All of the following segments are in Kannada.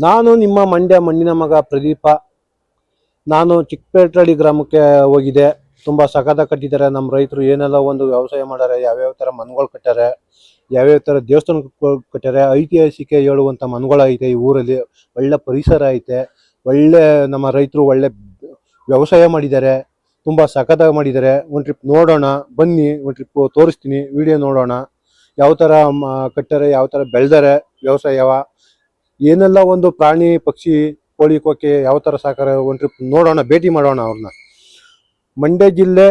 ನಾನು ನಿಮ್ಮ ಮಂಡ್ಯ ಮಣ್ಣಿನ ಮಗ ಪ್ರದೀಪ. ನಾನು ಚಿಕ್ಕಪೇಟಳ್ಳಿ ಗ್ರಾಮಕ್ಕೆ ಹೋಗಿದ್ದೆ. ತುಂಬ ಸಖತ್ತಾಗಿ ಕಟ್ಟಿದ್ದಾರೆ ನಮ್ಮ ರೈತರು. ಏನೆಲ್ಲ ಒಂದು ವ್ಯವಸಾಯ ಮಾಡ್ಯಾರೆ, ಯಾವ್ಯಾವ ಥರ ಮನೆಗಳು ಕಟ್ಟಾರೆ, ಯಾವ್ಯಾವ ಥರ ದೇವಸ್ಥಾನ ಕಟ್ಟಾರೆ. ಐತಿಹಾಸಿಕ ಹೇಳುವಂಥ ಮನೆಗಳು ಐತೆ ಈ ಊರಲ್ಲಿ. ಒಳ್ಳೆ ಪರಿಸರ ಐತೆ. ಒಳ್ಳೆ ನಮ್ಮ ರೈತರು ಒಳ್ಳೆ ವ್ಯವಸಾಯ ಮಾಡಿದ್ದಾರೆ. ತುಂಬ ಸಖತ್ತಾಗಿ ಮಾಡಿದ್ದಾರೆ. ಒಂದು ಟ್ರಿಪ್ ನೋಡೋಣ ಬನ್ನಿ, ಒಂದು ಟ್ರಿಪ್ ತೋರಿಸ್ತೀನಿ, ವಿಡಿಯೋ ನೋಡೋಣ. ಯಾವ ಥರ ಕಟ್ಟಾರೆ, ಯಾವ ಥರ ಬೆಳೆದಾರೆ, ವ್ಯವಸಾಯವ ಏನೆಲ್ಲ ಒಂದು ಪ್ರಾಣಿ ಪಕ್ಷಿ ಕೋಳಿ ಕೊಕ್ಕೆ ಯಾವ ಥರ ಸಾಕಾರ, ಒಂದು ಟ್ರಿಪ್ ನೋಡೋಣ, ಭೇಟಿ ಮಾಡೋಣ ಅವ್ರನ್ನ. ಮಂಡ್ಯ ಜಿಲ್ಲೆ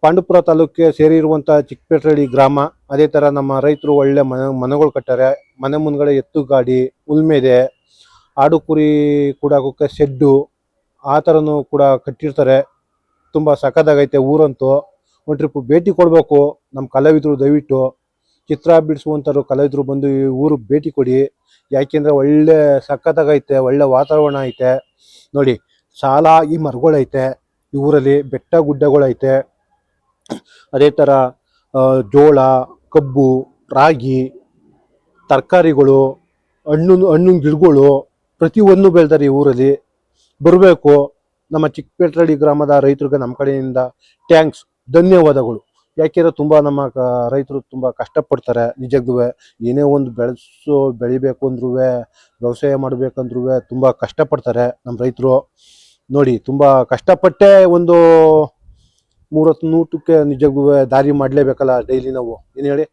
ಪಾಂಡುಪುರ ತಾಲೂಕಿಗೆ ಸೇರಿರುವಂಥ ಚಿಕ್ಕಪೇಟಳ್ಳಿ ಗ್ರಾಮ. ಅದೇ ಥರ ನಮ್ಮ ರೈತರು ಒಳ್ಳೆ ಮನೆಗಳು ಕಟ್ಟಾರೆ. ಮನೆ ಮುಂದ್ಗಡೆ ಎತ್ತು ಗಾಡಿ, ಉಲ್ಮೆದೆ, ಆಡು ಕುರಿ ಕೂಡಕ್ಕೆ ಶೆಡ್ಡು ಆ ಥರನೂ ಕೂಡ ಕಟ್ಟಿರ್ತಾರೆ. ತುಂಬ ಸಖತ್ತಾಗೈತೆ ಊರಂತೂ. ಒಂದು ಟ್ರಿಪ್ ಭೇಟಿ ಕೊಡಬೇಕು ನಮ್ಮ ಕಲಾವಿದರು. ದಯವಿಟ್ಟು ಚಿತ್ರ ಬಿಡಿಸುವಂಥವ್ರು ಕಲಾವಿದರು ಬಂದು ಈ ಊರು ಭೇಟಿ ಕೊಡಿ. ಯಾಕೆಂದರೆ ಒಳ್ಳೆ ಸಖತ್ತಾಗೈತೆ, ಒಳ್ಳೆ ವಾತಾವರಣ ಐತೆ ನೋಡಿ. ಸಾಲಾಗಿ ಮರಗಳೈತೆ ಈ ಊರಲ್ಲಿ, ಬೆಟ್ಟ ಗುಡ್ಡಗಳೈತೆ. ಅದೇ ಥರ ಜೋಳ, ಕಬ್ಬು, ರಾಗಿ, ತರಕಾರಿಗಳು, ಹಣ್ಣಿನ ಗಿಡಗಳು ಪ್ರತಿಯೊಂದು ಬೆಳೆದಾರೆ ಈ ಊರಲ್ಲಿ. ಬರಬೇಕು. ನಮ್ಮ ಚಿಕ್ಕಪೇಟಳ್ಳಿ ಗ್ರಾಮದ ರೈತರಿಗೆ ನಮ್ಮ ಕಡೆಯಿಂದ ಥ್ಯಾಂಕ್ಸ್, ಧನ್ಯವಾದಗಳು. ಯಾಕೆಂದರೆ ತುಂಬ ನಮ್ಮ ರೈತರು ತುಂಬ ಕಷ್ಟಪಡ್ತಾರೆ. ನಿಜಕ್ಕೂ ಏನೇ ಒಂದು ಬೆಳಿಬೇಕು ಅಂದ್ರೂ, ವ್ಯವಸಾಯ ಮಾಡಬೇಕಂದ್ರೂ ತುಂಬ ಕಷ್ಟಪಡ್ತಾರೆ ನಮ್ಮ ರೈತರು ನೋಡಿ. ತುಂಬ ಕಷ್ಟಪಟ್ಟೆ ಒಂದು 30 ನೂಟಕ್ಕೆ ನಿಜಕ್ಕೂ ದಾರಿ ಮಾಡಲೇಬೇಕಲ್ಲ ಡೈಲಿ ನಾವು, ಏನು ಹೇಳಿ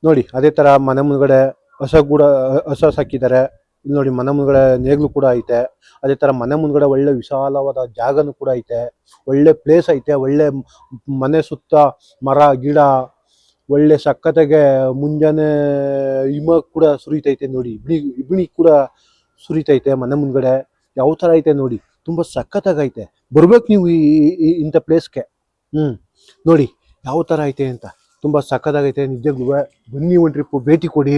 ನೋಡಿ. ಅದೇ ಥರ ಮನೆ ಮುಂದ್ಗಡೆ ಹಸ ಸಾಕಿದ್ದಾರೆ. ಇಲ್ಲಿ ನೋಡಿ, ಮನೆ ಮುಂದ್ಗಡೆ ನೇಗ್ಲು ಕೂಡ ಐತೆ. ಅದೇ ಥರ ಮನೆ ಮುಂದ್ಗಡೆ ಒಳ್ಳೆ ವಿಶಾಲವಾದ ಜಾಗನೂ ಕೂಡ ಐತೆ. ಒಳ್ಳೆ ಪ್ಲೇಸ್ ಐತೆ. ಒಳ್ಳೆ ಮನೆ ಸುತ್ತ ಮರ ಗಿಡ, ಒಳ್ಳೆ ಸಕ್ಕತ್ತಾಗೆ ಮುಂಜಾನೆ ಹಿಮ ಕೂಡ ಸುರಿತೈತೆ ನೋಡಿ. ಇಬ್ಣಿ ಕೂಡ ಸುರಿತೈತೆ ಮನೆ ಮುಂದ್ಗಡೆ. ಯಾವ ಥರ ಐತೆ ನೋಡಿ, ತುಂಬ ಸಖತ್ತಾಗೈತೆ. ಬರ್ಬೇಕು ನೀವು ಇಂಥ ಪ್ಲೇಸ್ಗೆ. ನೋಡಿ ಯಾವ ಥರ ಐತೆ ಅಂತ, ತುಂಬ ಸಖತ್ತಾಗೈತೆ ನಿಜಕ್ಕೂ. ಬನ್ನಿ, ಒಂದು ಟ್ರಿಪ್ಪು ಭೇಟಿ ಕೊಡಿ.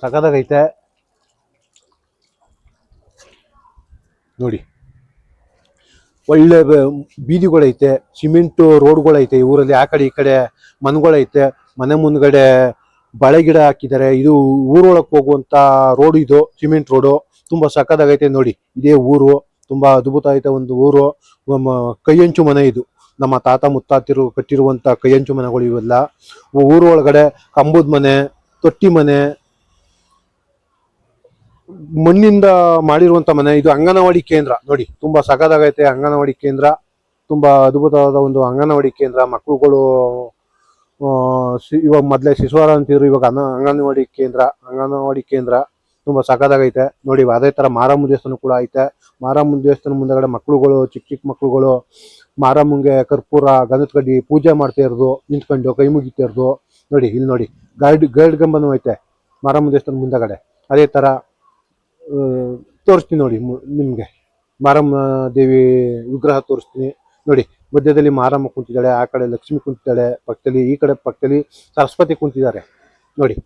ಸಖತ್ತಾಗೈತೆ ನೋಡಿ. ಒಳ್ಳೆ ಬೀದಿಗಳೈತೆ, ಸಿಮೆಂಟು ರೋಡ್ಗಳೈತೆ ಈ ಊರಲ್ಲಿ. ಆ ಕಡೆ ಈ ಕಡೆ ಮನೆಗಳೈತೆ. ಮನೆ ಮುಂದ್ಗಡೆ ಬಾಳೆ ಗಿಡ ಹಾಕಿದ್ದಾರೆ. ಇದು ಊರೊಳಗೆ ಹೋಗುವಂಥ ರೋಡ್, ಇದು ಸಿಮೆಂಟ್ ರೋಡು. ತುಂಬ ಸಖತ್ತಾಗೈತೆ ನೋಡಿ. ಇದೇ ಊರು, ತುಂಬ ಅದ್ಭುತ ಐತೆ ಒಂದು ಊರು. ಕೈಯಂಚು ಮನೆ ಇದು. ನಮ್ಮ ತಾತ ಮುತ್ತಾತಿರು ಕಟ್ಟಿರುವಂಥ ಕೈಯಂಚು ಮನೆಗಳು ಇವೆಲ್ಲ. ಊರು ಒಳಗಡೆ ಕಂಬದ ಮನೆ, ತೊಟ್ಟಿ ಮನೆ, ಮಣ್ಣಿಂದ ಮಾಡಿರುವಂಥ ಮನೆ. ಇದು ಅಂಗನವಾಡಿ ಕೇಂದ್ರ ನೋಡಿ, ತುಂಬ ಸಖತ್ತಾಗೈತೆ ಅಂಗನವಾಡಿ ಕೇಂದ್ರ. ತುಂಬ ಅದ್ಭುತವಾದ ಒಂದು ಅಂಗನವಾಡಿ ಕೇಂದ್ರ. ಮಕ್ಕಳುಗಳು ಇವಾಗ ಮೊದಲೇ ಶಿಶುವಾರ ಅಂತಿದ್ರು, ಇವಾಗ ಅಂಗನವಾಡಿ ಕೇಂದ್ರ ತುಂಬ ಸಖತ್ತಾಗೈತೆ ನೋಡಿ. ಅದೇ ಥರ ಮಾರಮ್ಮ ದೇವಸ್ಥಾನ ಕೂಡ ಐತೆ. ಮಾರಮ್ಮ ದೇವಸ್ಥಾನ ಮುಂದೆಗಡೆ ಮಕ್ಕಳುಗಳು, ಚಿಕ್ಕ ಮಕ್ಕಳುಗಳು ಮಾರಮ್ಮಂಗೆ ಕರ್ಪೂರ, ಗಂಧದ ಕಡ್ಡಿ ಪೂಜೆ ಮಾಡ್ತಾ ಇರೋದು, ನಿಂತ್ಕೊಂಡು ಕೈ ಮುಗಿತಾ ಇರೋದು ನೋಡಿ. ಇಲ್ಲಿ ನೋಡಿ, ಗೈಡ್ ಗಂಬನೂ ಐತೆ ಮಾರಮ್ಮ ದೇವಸ್ಥಾನ ಮುಂದೆಗಡೆ. ಅದೇ ಥರ ತೋರಿಸ್ತೀನಿ ನೋಡಿ ನಿಮಗೆ. ಮಾರಮ್ಮ ದೇವಿ ವಿಗ್ರಹ ತೋರಿಸ್ತೀನಿ ನೋಡಿ. ಮಧ್ಯದಲ್ಲಿ ಮಾರಮ್ಮ ಕುಂತಿದ್ದಾಳೆ, ಆ ಕಡೆ ಲಕ್ಷ್ಮಿ ಕುಂತಿದ್ದಾಳೆ ಪಕ್ಕದಲ್ಲಿ, ಈ ಕಡೆ ಪಕ್ಕದಲ್ಲಿ ಸರಸ್ವತಿ ಕುಂತಿದ್ದಾರೆ ನೋಡಿ.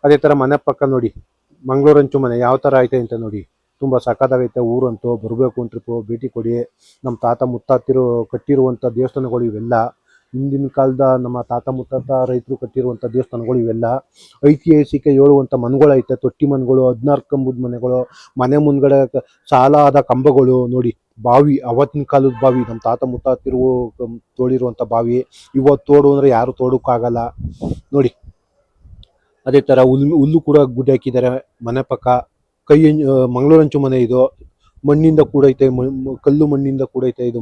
ಅದೇ ಥರ ಮನೆ ಪಕ್ಕ ನೋಡಿ ಮಂಗಳೂರಂಚು ಮನೆ ಯಾವ ಥರ ಐತೆ ಅಂತ ನೋಡಿ. ತುಂಬ ಸಖತ್ತಾಗೈತೆ ಊರಂತೂ. ಬರಬೇಕು, ಒಂದು ಟ್ರಿಪ್ಪು ಭೇಟಿ ಕೊಡಿ. ನಮ್ಮ ತಾತ ಮುತ್ತಾತಿರು ಕಟ್ಟಿರುವಂಥ ದೇವಸ್ಥಾನಗಳು ಇವೆಲ್ಲ. ಹಿಂದಿನ ಕಾಲದ ನಮ್ಮ ತಾತ ಮುತ್ತಾತ ರೈತರು ಕಟ್ಟಿರುವಂಥ ದೇವಸ್ಥಾನಗಳು ಇವೆಲ್ಲ. ಐತಿಹಾಸಿಕ ಹೇಳುವಂಥ ಮನೆಗಳೈತೆ. ತೊಟ್ಟಿ ಮನೆಗಳು, 16 ಕಂಬದ ಮನೆಗಳು, ಮನೆ ಮುಂದ್ಗಡೆ ಸಾಲಾದ ಕಂಬಗಳು ನೋಡಿ. ಬಾವಿ, ಅವತ್ತಿನ ಕಾಲದ ಬಾವಿ, ನಮ್ಮ ತಾತ ಮುತ್ತಾತಿರು ತೋಡಿರುವಂಥ ಬಾವಿ. ಇವತ್ತು ತೋಡು ಅಂದರೆ ಯಾರು ತೋಡೋಕ್ಕಾಗಲ್ಲ ನೋಡಿ. ಅದೇ ಥರ ಹುಲ್ಲು ಕೂಡ ಗುಡ್ಡೆ ಹಾಕಿದ್ದಾರೆ ಮನೆ ಪಕ್ಕ. ಮಂಗಳೂರಂಚು ಮನೆ ಇದು. ಮಣ್ಣಿಂದ ಕೂಡೈತೆ, ಕಲ್ಲು ಮಣ್ಣಿಂದ ಕೂಡೈತೆ. ಇದು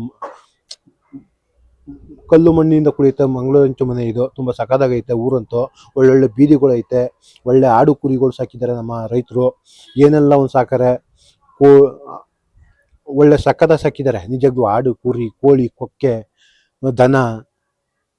ಕಲ್ಲು ಮಣ್ಣಿಂದ ಕೂಡೈತೆ ಮಂಗಳೂರಂಚು ಮನೆ ಇದು. ತುಂಬ ಸಖತ್ತಾಗೈತೆ ಊರಂತೂ. ಒಳ್ಳೊಳ್ಳೆ ಬೀದಿಗಳೈತೆ. ಒಳ್ಳೆ ಆಡು ಕುರಿಗಳು ಸಾಕಿದ್ದಾರೆ ನಮ್ಮ ರೈತರು. ಏನೆಲ್ಲ ಒಂದು ಸಾಕಾರೆ, ಒಳ್ಳೆ ಸಖತ್ತಾಗಿ ಸಾಕಿದ್ದಾರೆ ನಿಜಕ್ಕೂ. ಆಡು ಕುರಿ ಕೋಳಿ ಕೊಕ್ಕೆ ದನ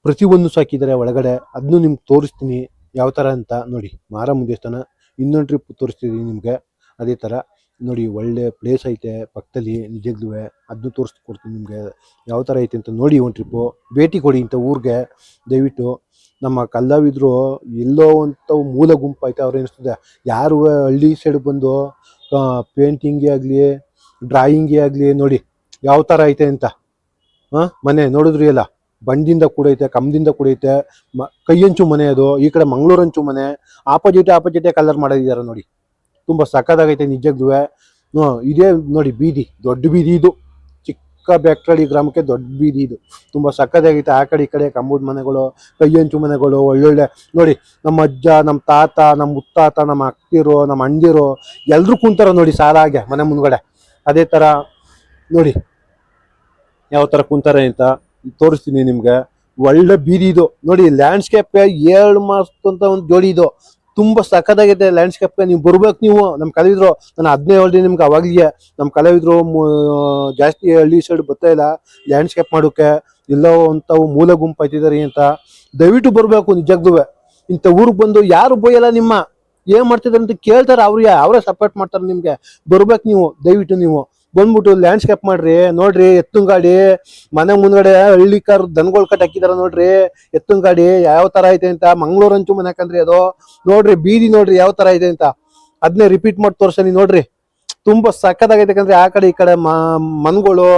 ಪ್ರತಿಯೊಂದು ಸಾಕಿದ್ದಾರೆ ಒಳಗಡೆ. ಅದನ್ನು ನಿಮ್ಗೆ ತೋರಿಸ್ತೀನಿ ಯಾವ ಥರ ಅಂತ ನೋಡಿ. ಮಾರಮ್ಮ ದೇವಸ್ಥಾನ ಇನ್ನೊಂದು ಟ್ರಿಪ್ ತೋರಿಸ್ತಿದ್ದೀನಿ ನಿಮಗೆ. ಅದೇ ಥರ ನೋಡಿ, ಒಳ್ಳೆ ಪ್ಲೇಸ್ ಐತೆ ಪಕ್ಕದಲ್ಲಿ ನಿಜಕ್ಕೂ. ಅದನ್ನು ತೋರಿಸ್ಕೊಡ್ತೀನಿ ನಿಮಗೆ ಯಾವ ಥರ ಐತೆ ಅಂತ ನೋಡಿ. ಒಂದು ಟ್ರಿಪ್ಪು ಭೇಟಿ ಕೊಡಿ ಇಂಥ ಊರಿಗೆ ದಯವಿಟ್ಟು. ನಮ್ಮ ಕಲಾವಿದರು ಎಲ್ಲೋ ಅಂತ ಮೂಲ ಗುಂಪು ಐತೆ. ಅವ್ರು ಎನಿಸ್ತದೆ ಯಾರು ಹಳ್ಳಿ ಸೈಡ್ ಬಂದು ಪೇಂಟಿಂಗೇ ಆಗಲಿ, ಡ್ರಾಯಿಂಗೇ ಆಗಲಿ ನೋಡಿ ಯಾವ ಥರ ಐತೆ ಅಂತ. ಮನೆ ನೋಡಿದ್ರಿ ಎಲ್ಲ, ಬಂಡಿಂದ ಕೂಡೈತೆ, ಕಂಬದಿಂದ ಕೂಡೈತೆ. ಕೈಯಂಚು ಮನೆ ಅದು. ಈ ಕಡೆ ಮಂಗಳೂರಂಚು ಮನೆ. ಆಪೋಸಿಟೇ ಕಲರ್ ಮಾಡಿದ್ದಾರೆ ನೋಡಿ. ತುಂಬ ಸಕ್ಕದಾಗೈತೆ ನಿಜಕ್ಕೂ. ಇದೇ ನೋಡಿ ಬೀದಿ, ದೊಡ್ಡ ಬೀದಿ ಇದು. ಚಿಕ್ಕ ಬೆಕ್ತಳ್ಳಿ ಗ್ರಾಮಕ್ಕೆ ದೊಡ್ಡ ಬೀದಿ ಇದು. ತುಂಬ ಸಕ್ಕದಾಗೈತೆ. ಆ ಕಡೆ ಈ ಕಡೆ ಕಂಬದ ಮನೆಗಳು, ಕೈಯಂಚು ಮನೆಗಳು, ಒಳ್ಳೊಳ್ಳೆ ನೋಡಿ. ನಮ್ಮ ಅಜ್ಜ, ನಮ್ಮ ತಾತ, ನಮ್ಮ ಮುತ್ತಾತ, ನಮ್ಮ ಅಕ್ಕಿರು, ನಮ್ಮ ಅಣ್ಣದಿರು ಎಲ್ಲರೂ ಕುಂತಾರ ನೋಡಿ ಸಾಲಾಗೆ ಮನೆ ಮುಂದ್ಗಡೆ. ಅದೇ ಥರ ನೋಡಿ ಯಾವ ಥರ ಕುಂತಾರೆ ಅಂತ ತೋರಿಸ್ತೀನಿ ನಿಮ್ಗೆ. ಒಳ್ಳೆ ಬೀದಿ ಇದು ನೋಡಿ. ಲ್ಯಾಂಡ್ಸ್ಕೇಪ್ 7 ಮಾಸ ಅಂತ ಒಂದು ಜೋಡಿ ಇದು. ತುಂಬ ಸಕ್ಕದಾಗಿದೆ ಲ್ಯಾಂಡ್ಸ್ಕೇಪ್ಗೆ. ನೀವು ಬರ್ಬೇಕು. ನೀವು ನಮ್ಮ ಕಲಾವಿದ್ರು, ನಾನು ಅದನ್ನೇ ಹೇಳ್ತೀನಿ ನಿಮ್ಗೆ ಅವಾಗಲೇ. ನಮ್ಮ ಕಲಾವಿದ್ರು ಜಾಸ್ತಿ ಹಳ್ಳಿ ಸೈಡ್ ಬರ್ತಾ ಇಲ್ಲ ಲ್ಯಾಂಡ್ಸ್ಕೇಪ್ ಮಾಡೋಕ್ಕೆ. ಎಲ್ಲೋ ಅಂಥವು ಮೂಲೆ ಗುಂಪು ಆಯ್ತಿದ್ದಾರೆ ಅಂತ. ದಯವಿಟ್ಟು ಬರಬೇಕು ನಿಜಕ್ಕೂ. ಇಂಥ ಊರಿಗೆ ಬಂದು ಯಾರು ಬೈಯಲ್ಲ. ನಿಮ್ಮ ಏನು ಮಾಡ್ತಿದ್ದಾರೆ ಅಂತ ಕೇಳ್ತಾರೆ, ಅವರೇ ಸಪೋರ್ಟ್ ಮಾಡ್ತಾರೆ ನಿಮಗೆ. ಬರ್ಬೇಕು ನೀವು ದಯವಿಟ್ಟು. ನೀವು ಬಂದ್ಬಿಟ್ಟು ಲ್ಯಾಂಡ್ಸ್ಕೇಪ್ ಮಾಡ್ರಿ. ನೋಡ್ರಿ ಎತ್ತಿನ ಗಾಡಿ ಮನೆ ಮುಂದ್ಗಡೆ ಹಳ್ಳಿ ಕಾರ್ ದನಗಳು ಕಟ್ ಹಾಕಿದಾರ ನೋಡ್ರಿ. ಎತ್ತಿನ ಗಾಡಿ ಯಾವ ತರ ಐತೆ ಅಂತ. ಮಂಗಳೂರು ಅಂಚು ಮನೆ ಕಂಡ್ರಿ ಅದು. ನೋಡ್ರಿ ಬೀದಿ ನೋಡ್ರಿ ಯಾವ ತರ ಐತೆ ಅಂತ. ಅದನ್ನೇ ರಿಪೀಟ್ ಮಾಡಿ ತೋರ್ಸನಿ ನೋಡ್ರಿ. ತುಂಬಾ ಸಕ್ಕದಾಗೈತೆ ಕಂಡ್ರಿ. ಆ ಕಡೆ ಈ ಕಡೆ ಮನ್ಗಳು,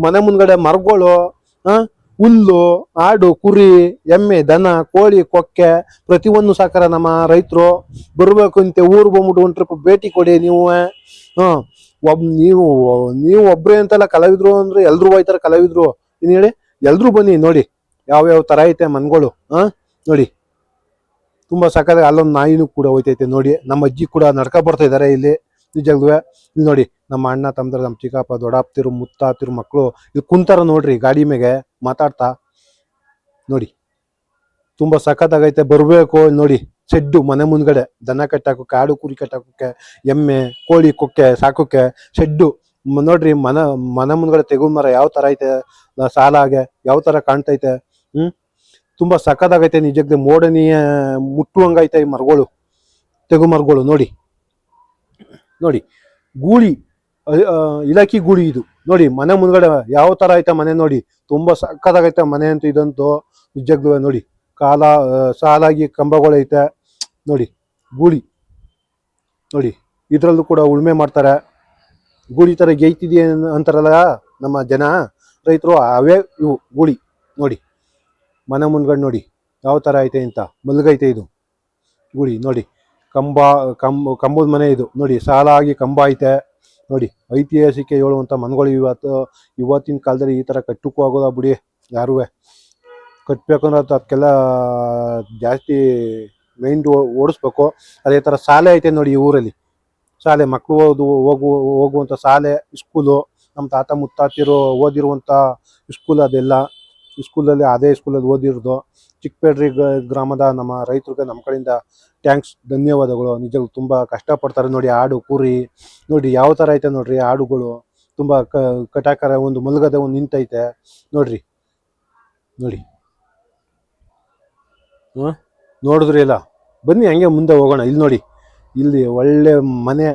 ಮನೆ ಮುಂದ್ಗಡೆ ಮರಗಳು, ಹುಲ್ಲು, ಆಡು, ಕುರಿ, ಎಮ್ಮೆ, ದನ, ಕೋಳಿ, ಕೊಕ್ಕೆ ಪ್ರತಿಯೊಂದು ಸಾಕಾರ ನಮ್ಮ ರೈತರು. ಬರ್ಬೇಕು ಅಂತ ಊರು ಬಂದ್ಬಿಟ್ಟು ಒಂದು ಟ್ರಿಪ್ ಭೇಟಿ ಕೊಡಿ ನೀವು. ನೀವು ಒಬ್ರೇ ಅಂತಲ್ಲ ಕಲಾವಿದ್ರು ಅಂದ್ರೆ ಎಲ್ರು ಹೋಯ್ತಾರೆ ಕಲಾವಿದ್ರು. ಇನ್ ಹೇಳಿ ಎಲ್ರು ಬನ್ನಿ ನೋಡಿ ಯಾವ ತರ ಐತೆ ಮನ್ಗಳು. ನೋಡಿ ತುಂಬಾ ಸಕ್ಕದಾಗ. ಅಲ್ಲೊಂದು ನಾಯಿನೂ ಕೂಡ ಹೋಯ್ತೈತೆ ನೋಡಿ. ನಮ್ಮ ಅಜ್ಜಿ ಕೂಡ ನಡ್ಕ ಬರ್ತಾ ಇದಾರೆ ಇಲ್ಲಿ ನಿಜವಾಗ್ಲೂ. ಇಲ್ಲಿ ನೋಡಿ ನಮ್ಮ ಅಣ್ಣ ತಮ್ಮದ್ರ, ನಮ್ಮ ಚಿಕ್ಕಪ್ಪ, ದೊಡ್ಡಪ್ಪತಿರು, ಮುತ್ತಾತಿರು ಮಕ್ಕಳು ಇಲ್ಲಿ ಕುಂತಾರ ನೋಡ್ರಿ ಗಾಡಿ ಮೇಲೆ ಮಾತಾಡ್ತಾ. ನೋಡಿ ತುಂಬಾ ಸಖತ್ತಾಗೈತೆ. ಬರ್ಬೇಕು ನೋಡಿ. ಶೆಡ್ಡು ಮನೆ ಮುಂದ್ಗಡೆ ದನ ಕಟ್ಟಾಕೋಕೆ, ಆಡು ಕುರಿ ಕಟ್ಟಾಕೋಕೆ, ಎಮ್ಮೆ, ಕೋಳಿ, ಕೊಕ್ಕೆ ಸಾಕೋಕೆ ಶೆಡ್ಡು ನೋಡ್ರಿ. ಮನೆ ಮುಂದ್ಗಡೆ ತೆಗುನ್ ಮರ ಯಾವ ತರ ಐತೆ ಸಾಲಾಗೆ ಯಾವ ತರ ಕಾಣ್ತೈತೆ. ತುಂಬಾ ಸಖತ್ತಾಗೈತೆ ನಿಜಕ್ಕೆ. ಮೋಡನಿಯ ಮುಟ್ಟುವಂಗೈತೆ ಈ ಮರಗಳು, ತೆಗು ಮರಗಳು ನೋಡಿ. ನೋಡಿ ಗೂಳಿ, ಇಲಾಖಿ ಗೂಳಿ ಇದು ನೋಡಿ. ಮನೆ ಮುಂದ್ಗಡೆ ಯಾವ ತರ ಐತೆ ಮನೆ ನೋಡಿ. ತುಂಬಾ ಸಕ್ಕತ್ತಾಗೈತೆ ಮನೆ ಅಂತೂ ಇದಂತೂ ನಿಜಕ್ಕೂ. ನೋಡಿ ಸಾಲಾಗಿ ಕಂಬಗಳೈತೆ ನೋಡಿ. ಗೂಳಿ ನೋಡಿ. ಇದ್ರಲ್ಲೂ ಕೂಡ ಉಳುಮೆ ಮಾಡ್ತಾರೆ. ಗೂಳಿ ತರ ಗೈತಿದೆಯಾ ಅಂತಾರಲ್ಲ ನಮ್ಮ ಜನ ರೈತರು, ಅವೇ ಇವು ಗೂಳಿ ನೋಡಿ. ಮನೆ ಮುಂದ್ಗಡೆ ನೋಡಿ ಯಾವ ತರ ಐತೆ ಅಂತ. ಮಲ್ಗೈತೆ ಇದು ಗೂಳಿ ನೋಡಿ. ಕಂಬದ ಮನೆ ಇದು ನೋಡಿ. ಸಾಲಾಗಿ ಕಂಬ ಐತೆ ನೋಡಿ. ಐತಿಹಾಸಿಕ ಹೇಳುವಂಥ ಮನೆಗಳು ಇವತ್ತಿನ ಕಾಲದಲ್ಲಿ ಈ ಥರ ಕಟ್ಟಕ್ಕೂ ಆಗೋದ ಬಿಡಿ. ಯಾರೂ ಕಟ್ಟಬೇಕಂದ್ರೆ ಅದಕ್ಕೆಲ್ಲ ಜಾಸ್ತಿ ಮೈಂಡ್ ಓಡಿಸ್ಬೇಕು. ಅದೇ ಥರ ಶಾಲೆ ಐತೆ ನೋಡಿ ಈ ಊರಲ್ಲಿ. ಶಾಲೆ ಮಕ್ಕಳು ಹೋಗುವಂಥ ಶಾಲೆ, ಸ್ಕೂಲು. ನಮ್ಮ ತಾತ ಮುತ್ತಾತಿರು ಓದಿರುವಂಥ ಸ್ಕೂಲ್ ಅದೆಲ್ಲ. ಸ್ಕೂಲಲ್ಲಿ ಅದೇ ಸ್ಕೂಲಲ್ಲಿ ಓದಿರೋದು. ಚಿಕ್ಕಪೇಡ್ರಿ ಗ್ರಾಮದ ನಮ್ಮ ರೈತರಿಗೆ ನಮ್ಮ ಕಡೆಯಿಂದ ಥ್ಯಾಂಕ್ಸ್, ಧನ್ಯವಾದಗಳು. ನಿಜಕ್ಕೂ ತುಂಬ ಕಷ್ಟಪಡ್ತಾರೆ ನೋಡಿ. ಆಡು ಕುರಿ ನೋಡಿ ಯಾವ ಥರ ಐತೆ ನೋಡ್ರಿ. ಆಡುಗಳು ತುಂಬ ಕಟಾಕರ. ಒಂದು ಮಲ್ಗದೆ ಒಂದು ನಿಂತೈತೆ ನೋಡ್ರಿ. ನೋಡಿ ನೋಡಿದ್ರಿ ಇಲ್ಲ. ಬನ್ನಿ ಹಂಗೆ ಮುಂದೆ ಹೋಗೋಣ. ಇಲ್ಲಿ ನೋಡಿ, ಇಲ್ಲಿ ಒಳ್ಳೆ ಮನೆ,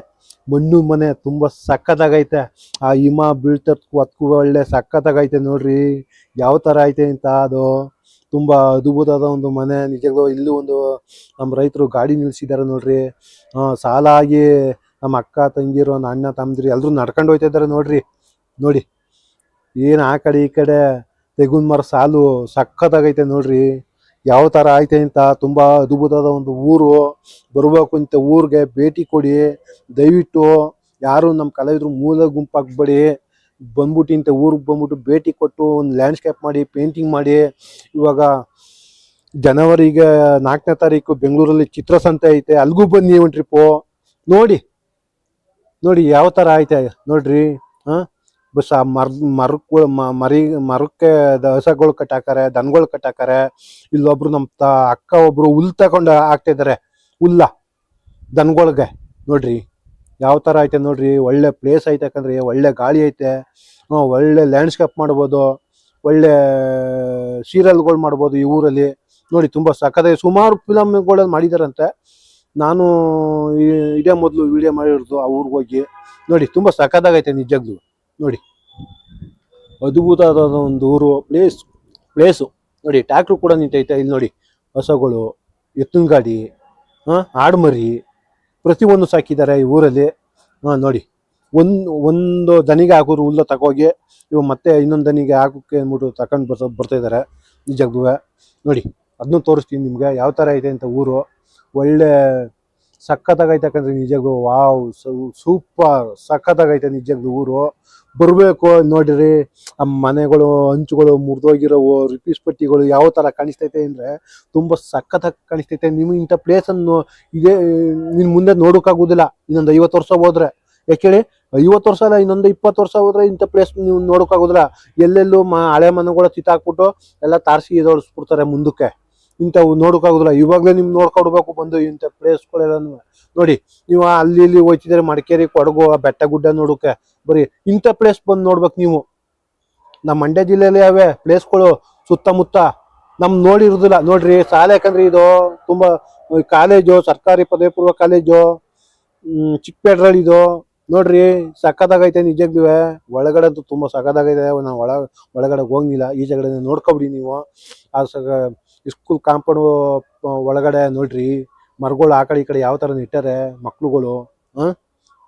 ಮಣ್ಣು ಮನೆ ತುಂಬ ಸಕ್ಕತ್ತಾಗೈತೆ. ಆ ಹಿಮ ಬೀಳ್ತಕ್ಕೂ ಅದಕ್ಕೂ ಒಳ್ಳೆ ಸಕ್ಕತ್ತಾಗೈತೆ ನೋಡ್ರಿ ಯಾವ ಥರ ಐತೆ ಅಂತ. ಅದು ತುಂಬ ಅದ್ಭುತವಾದ ಒಂದು ಮನೆ ನಿಜಕ್ಕೂ. ಇಲ್ಲೂ ಒಂದು ನಮ್ಮ ರೈತರು ಗಾಡಿ ನಿಲ್ಸಿದ್ದಾರೆ ನೋಡ್ರಿ. ಸಾಲಾಗಿ ನಮ್ಮ ಅಕ್ಕ ತಂಗಿರು, ನನ್ನ ಅಣ್ಣ ತಮ್ಮದಿರು ಎಲ್ಲರೂ ನಡ್ಕೊಂಡು ಹೋಯ್ತಾ ಇದ್ದಾರೆ ನೋಡ್ರಿ. ನೋಡಿ ಏನು ಆ ಕಡೆ ಈ ಕಡೆ ತೆಗುನ್ ಮರ ಸಾಲು ಸಕ್ಕತ್ತಾಗೈತೆ ನೋಡ್ರಿ ಯಾವ ಥರ ಐತೆ ಅಂತ. ತುಂಬ ಅದ್ಭುತವಾದ ಒಂದು ಊರು. ಬರಬೇಕು ಅಂತ ಊರಿಗೆ ಭೇಟಿ ಕೊಡಿ ದಯವಿಟ್ಟು. ಯಾರು ನಮ್ಮ ಕಲಾವಿದ್ರು ಮೂಲ ಗುಂಪಾಗಬೇಡಿ. ಬಂದ್ಬಿಟ್ಟು ಇಂಥ ಊರಿಗೆ ಬಂದ್ಬಿಟ್ಟು ಭೇಟಿ ಕೊಟ್ಟು ಒಂದು ಲ್ಯಾಂಡ್ಸ್ಕೇಪ್ ಮಾಡಿ, ಪೇಂಟಿಂಗ್ ಮಾಡಿ. ಇವಾಗ ಜನವರಿಗೆ 4ನೇ ತಾರೀಕು ಬೆಂಗಳೂರಲ್ಲಿ ಚಿತ್ರಸಂತೆ ಐತೆ, ಅಲ್ಲಿಗೂ ಬನ್ನಿ ಒಂದು ಟ್ರಿಪ್ಪು ನೋಡಿ. ನೋಡಿ ಯಾವ ಥರ ಐತೆ ನೋಡ್ರಿ. ಬಸ್ ಆ ಮರಕ್ಕೆ ಹಸಗಳು ಕಟ್ಟಾಕರೆ, ದನಗಳು ಕಟ್ಟಾಕರೆ. ಇಲ್ಲೊಬ್ರು ನಮ್ಮ ಅಕ್ಕ ಒಬ್ರು ಹುಲ್ ತಗೊಂಡು ಹಾಕ್ತಿದ್ದಾರೆ. ಹುಲ್ಲ ದನಗಳಿಗೆ ನೋಡ್ರಿ ಯಾವ ಥರ ಐತೆ ನೋಡ್ರಿ. ಒಳ್ಳೆ ಪ್ಲೇಸ್ ಐತೆ ಯಾಕಂದ್ರೆ ಒಳ್ಳೆ ಗಾಳಿ ಐತೆ. ಒಳ್ಳೆ ಲ್ಯಾಂಡ್ಸ್ಕೇಪ್ ಮಾಡ್ಬೋದು, ಒಳ್ಳೆ ಸೀರಿಯಲ್ಗಳು ಮಾಡ್ಬೋದು ಈ ಊರಲ್ಲಿ ನೋಡಿ. ತುಂಬ ಸಕ್ಕತ್ತಾಗಿ ಸುಮಾರು ಫಿಲಮ್ಗಳಲ್ಲಿ ಮಾಡಿದಾರಂತೆ. ನಾನು ಇದೇ ಮೊದಲು ವಿಡಿಯೋ ಮಾಡಿರೋದು ಆ ಊರಿಗೆ ಹೋಗಿ ನೋಡಿ. ತುಂಬ ಸಕ್ಕತ್ತಾಗೈತೆ ನಿಜಕ್ಕೂ ನೋಡಿ. ಅದ್ಭುತವಾದ ಒಂದು ಊರು, ಪ್ಲೇಸು ನೋಡಿ. ಟ್ಯಾಕ್ಟ್ರು ಕೂಡ ನಿಂತೈತೆ ಇಲ್ಲಿ ನೋಡಿ. ಹಸಗಳು, ಎತ್ತಿನ ಗಾಡಿ, ಆಡ್ಮರಿ ಪ್ರತಿಯೊಂದು ಸಾಕಿದ್ದಾರೆ ಈ ಊರಲ್ಲಿ. ನೋಡಿ ಒಂದು ದನಿಗೆ ಹಾಕೋರು ಹುಲ್ಲ ತಗೋಗಿ ಇವಾಗ ಮತ್ತೆ ಇನ್ನೊಂದು ದನಿಗೆ ಹಾಕೋಕ್ಕೆ ಅಂದ್ಬಿಟ್ಟು ತಗೊಂಡು ಬರ್ತಾ ಇದ್ದಾರೆ ನಿಜಕ್ಕೂ ನೋಡಿ. ಅದನ್ನೂ ತೋರಿಸ್ತೀನಿ ನಿಮಗೆ ಯಾವ ಥರ ಐತೆ ಅಂತ ಊರು. ಒಳ್ಳೆ ಸಖತ್ತಾಗೈತಕ್ಕಂದ್ರೆ ನಿಜಕ್ಕೂ ವಾವ್ ಸೂಪರ್ ಸಖತ್ತಾಗೈತೆ ನಿಜಕ್ಕೂ ಊರು ಬರ್ಬೇಕು ನೋಡ್ರಿ. ಆ ಮನೆಗಳು ಹಂಚುಗಳು ಮುರಿದೋಗಿರೋವು ರಿಪೀಸ್ ಪಟ್ಟಿಗಳು ಯಾವ ತರ ಕಾಣಿಸ್ತೈತೆ ಅಂದ್ರೆ ತುಂಬಾ ಸಖತ್ತಾಗಿ ಕಾಣಿಸ್ತೈತೆ. ನಿಮ್ಗೆ ಇಂಥ ಪ್ಲೇಸ್ ಅನ್ನು ಇದೇ ನಿನ್ ಮುಂದೆ ನೋಡೋಕ್ಕಾಗೋದಿಲ್ಲ ಇನ್ನೊಂದು 50 ವರ್ಷ ಹೋದ್ರೆ. ಯಾಕೇಳಿ 50 ವರ್ಷ ಅಲ್ಲ ಇನ್ನೊಂದು 20 ವರ್ಷ ಹೋದ್ರೆ ಇಂಥ ಪ್ಲೇಸ್ ನೀವು ನೋಡೋಕ್ಕಾಗೋದಿಲ್ಲ. ಎಲ್ಲೆಲ್ಲೂ ಹಳೆ ಮನೆಗಳು ಕಿತ್ತಾಕ್ಬಿಟ್ಟು ಎಲ್ಲ ತಾರಸಿ ಎದೋಡಿಸ್ಬಿಡ್ತಾರೆ ಮುಂದಕ್ಕೆ. ಇಂಥವು ನೋಡೋಕ್ಕಾಗೋದಿಲ್ಲ. ಇವಾಗಲೇ ನಿಮ್ ನೋಡ್ಕೊಡ್ಬೇಕು ಬಂದು ಇಂಥ ಪ್ಲೇಸ್ಗಳೆಲ್ಲ ನೋಡಿ. ನೀವು ಅಲ್ಲಿ ಇಲ್ಲಿ ಹೋಗ್ತಿದ್ರೆ ಮಡಿಕೇರಿ ಕೊಡಗು ಬೆಟ್ಟ ಗುಡ್ಡ ನೋಡೋಕೆ ಬರೀ ಇಂಥ ಪ್ಲೇಸ್ ಬಂದು ನೋಡ್ಬೇಕು ನೀವು. ನಮ್ಮ ಮಂಡ್ಯ ಜಿಲ್ಲೆಯಲ್ಲಿ ಯಾವೆ ಪ್ಲೇಸ್ಗಳು ಸುತ್ತಮುತ್ತ ನಮ್ ನೋಡಿರೋದಿಲ್ಲ ನೋಡ್ರಿ. ಶಾಲೆ ಯಾಕಂದ್ರೆ ಇದು ತುಂಬಾ ಕಾಲೇಜು ಸರ್ಕಾರಿ ಪದವಿ ಪೂರ್ವ ಕಾಲೇಜು ಚಿಕ್ಕಪೇಟ್ರಲ್ಲಿ ಇದು ನೋಡ್ರಿ ಸಕ್ಕತ್ತಾಗೈತೆ ನಿಜಕ್ಕೂ. ಒಳಗಡೆ ಅಂತೂ ತುಂಬಾ ಸಕ್ಕತ್ತಾಗೈತೆ. ನಾವು ಒಳಗಡೆ ಹೋಗಿಲ್ಲ, ಈಚೆಗಡೆ ನೋಡ್ಕೊಬಿಡಿ ನೀವು. ಆ ಸ್ಕೂಲ್ ಕಾಂಪೌಂಡ್ ಒಳಗಡೆ ನೋಡ್ರಿ ಮರಗಳು ಆ ಕಡೆ ಈ ಕಡೆ ಯಾವ ತರ ನೆಟ್ಟಾರೆ ಮಕ್ಳುಗಳು.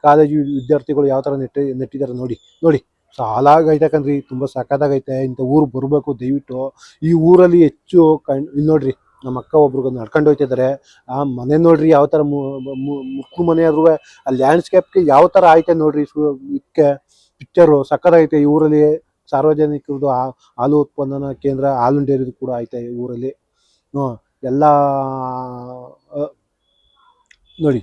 ಕಾಲೇಜು ವಿದ್ಯಾರ್ಥಿಗಳು ಯಾವ ತರ ನೆಟ್ಟಿದ್ದಾರೆ ನೋಡಿ ನೋಡಿ. ಸಾಲಾಗೈತಕಂದ್ರಿ ತುಂಬಾ ಸಕ್ಕತ್ತಾಗೈತೆ. ಇಂಥ ಊರು ಬರ್ಬೇಕು ದಯವಿಟ್ಟು. ಈ ಊರಲ್ಲಿ ಹೆಚ್ಚು ಇಲ್ಲಿ ನೋಡ್ರಿ ನಮ್ಮ ಅಕ್ಕ ಒಬ್ರು ನಡ್ಕೊಂಡು ಹೋಗ್ತಿದ್ದಾರೆ. ಆ ಮನೆ ನೋಡ್ರಿ ಯಾವ ತರ ಮುಕ್ಳು ಮನೆ ಆದ್ರೂ ಆ ಲ್ಯಾಂಡ್ಸ್ಕೇಪ್ಗೆ ಯಾವ ತರ ಐತೆ ನೋಡ್ರಿ. ಇದಕ್ಕೆ ಪಿಕ್ಚರು ಸಕ್ಕತ್ತಾಗೈತೆ. ಈ ಊರಲ್ಲಿ ಸಾರ್ವಜನಿಕರದು ಹಾಲು ಉತ್ಪಾದನಾ ಕೇಂದ್ರ ಹಾಲು ಡೈರಿದು ಕೂಡ ಐತೆ ಈ ಊರಲ್ಲಿ. ಎಲ್ಲ ನೋಡಿ